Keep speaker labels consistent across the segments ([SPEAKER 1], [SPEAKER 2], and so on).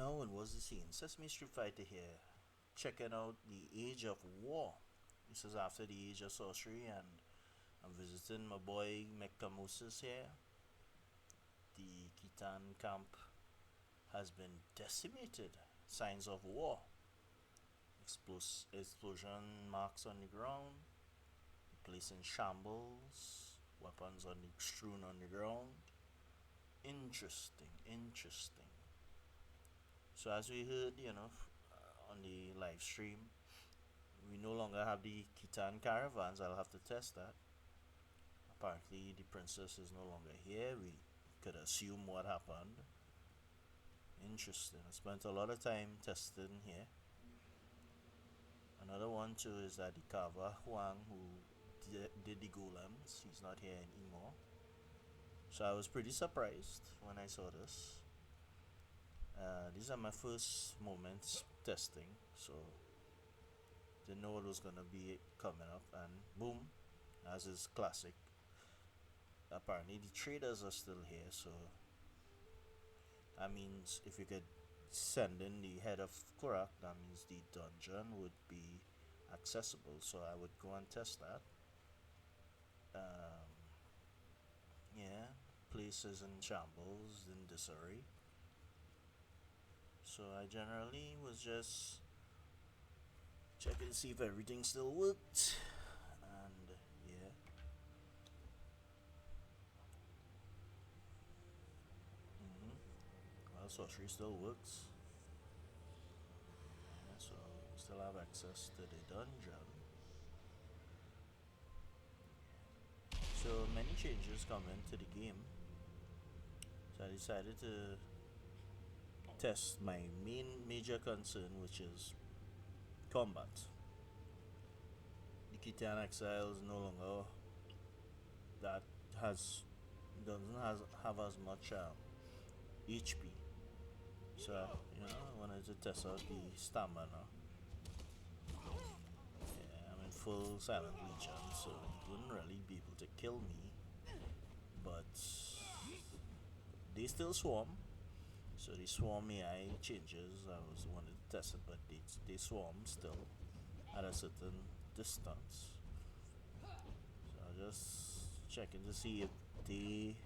[SPEAKER 1] now, and what's the scene? Sesame Street Fighter here, checking out the Age of War. This is after the Age of Sorcery, and I'm visiting my boy Mekamusis here. The Kitan camp has been decimated. Signs of war. Explosion marks on the ground. The place in shambles. Weapons strewn on the ground. Interesting. So as we heard, on the live stream, we no longer have the Kitan caravans. I'll have to test that. Apparently, the princess is no longer here. We could assume what happened. Interesting. I spent a lot of time testing here. Another one too is that the carver Huang, who did the golems, he's not here anymore. So I was pretty surprised when I saw this. These are my first moments testing, so didn't know what was gonna be coming up, and boom, as is classic. Apparently, the traders are still here, so that means if you could send in the head of Korak, that means the dungeon would be accessible. So I would go and test that. Yeah, places in shambles, in disarray. So I generally was just checking to see if everything still worked, and yeah. Well, sorcery still works. Yeah, so we still have access to the dungeon. So many changes come into the game. So I decided to test my main major concern, which is combat. The Conan Exiles no longer that has doesn't have as much HP. So I wanted to test out the stamina. Yeah, I'm in full silent legion, so you wouldn't really be able to kill me. But they still swarm. So the swarm AI changes. I was wanted to test it, but they swarm still at a certain distance. So I just checking to see if they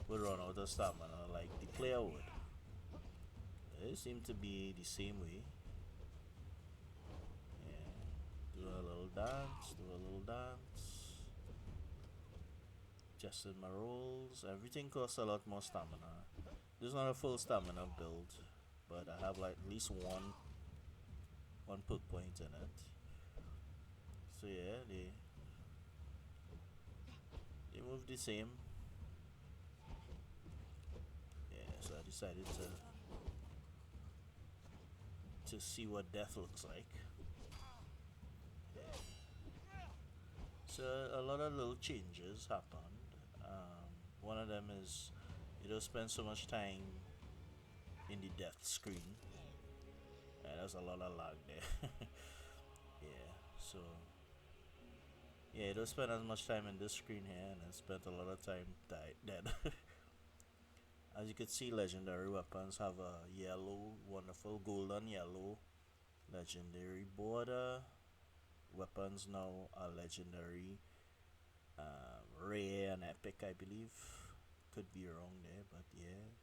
[SPEAKER 1] would run out of stamina like the player would. It seemed to be the same way. Yeah. Do a little dance. Adjusted my rolls. Everything costs a lot more stamina. This is not a full stamina build, but I have like at least one perk point in it. So yeah, they move the same. Yeah, so I decided to see what death looks like. Yeah. So a lot of little changes happened. One of them is you don't spend so much time in the death screen. Yeah, there's a lot of lag there. Yeah, so yeah, you don't spend as much time in this screen here, and I spent a lot of time dead. As you can see, legendary weapons have a yellow, wonderful golden yellow legendary border. Weapons now are legendary, rare and epic, I believe. Could be wrong there, but yeah,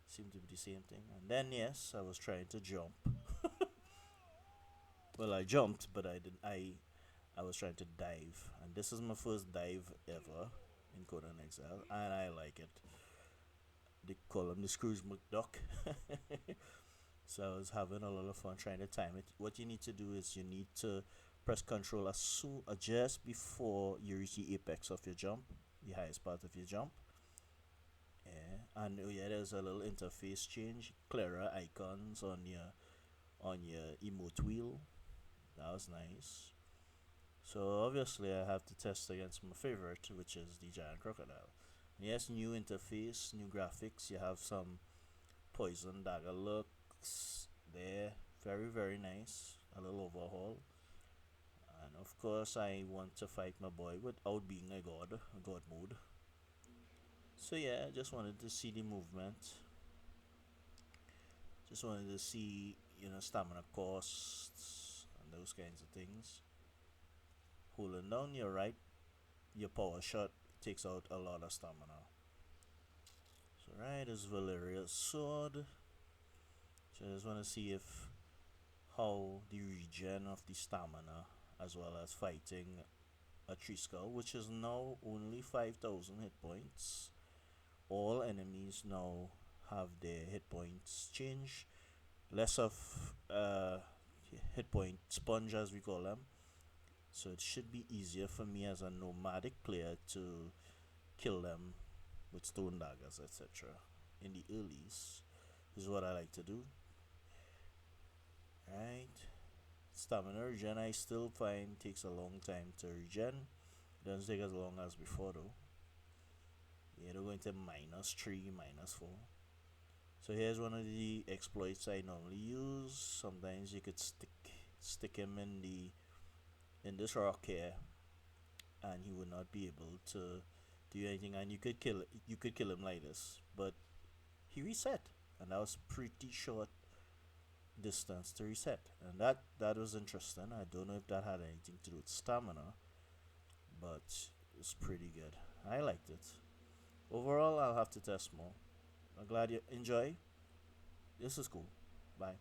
[SPEAKER 1] seem to be the same thing. And then yes, I was trying to jump. Well, I jumped, but I didn't. I was trying to dive, and this is my first dive ever in Conan Exile, and I like it. They call him the Scrooge McDuck. So I was having a lot of fun trying to time it. What you need to do is you need to press Control just before you reach the apex of your jump, the highest part of your jump. Yeah, and oh yeah, there's a little interface change, clearer icons on your emote wheel. That was nice. So obviously I have to test against my favorite, which is the giant crocodile. Yes, new interface, new graphics. You have some poison dagger looks there. Very nice. A little overhaul. And of course I want to fight my boy without being a god mode. So yeah, I just wanted to see the movement. Just wanted to see, stamina costs and those kinds of things. Holding down your right, your power shot takes out a lot of stamina. So right is Valeria's sword. So I just want to see if how the regen of the stamina as well as fighting a tree skull, which is now only 5,000 hit points. All enemies now have their hit points change. Less of hit point sponge as we call them. So it should be easier for me as a nomadic player to kill them with stone daggers, etc. In the earlies. This is what I like to do. Right. Stamina regen I still find takes a long time to regen. Doesn't take as long as before though. Yeah, they're going to -3, -4. So here's one of the exploits I normally use. Sometimes you could stick him in this rock here, and he would not be able to do anything. And you could kill him like this, but he reset, and that was pretty short distance to reset, and that was interesting. I don't know if that had anything to do with stamina, but it's pretty good. I liked it. Overall, I'll have to test more. I'm glad you enjoy. This is cool. Bye.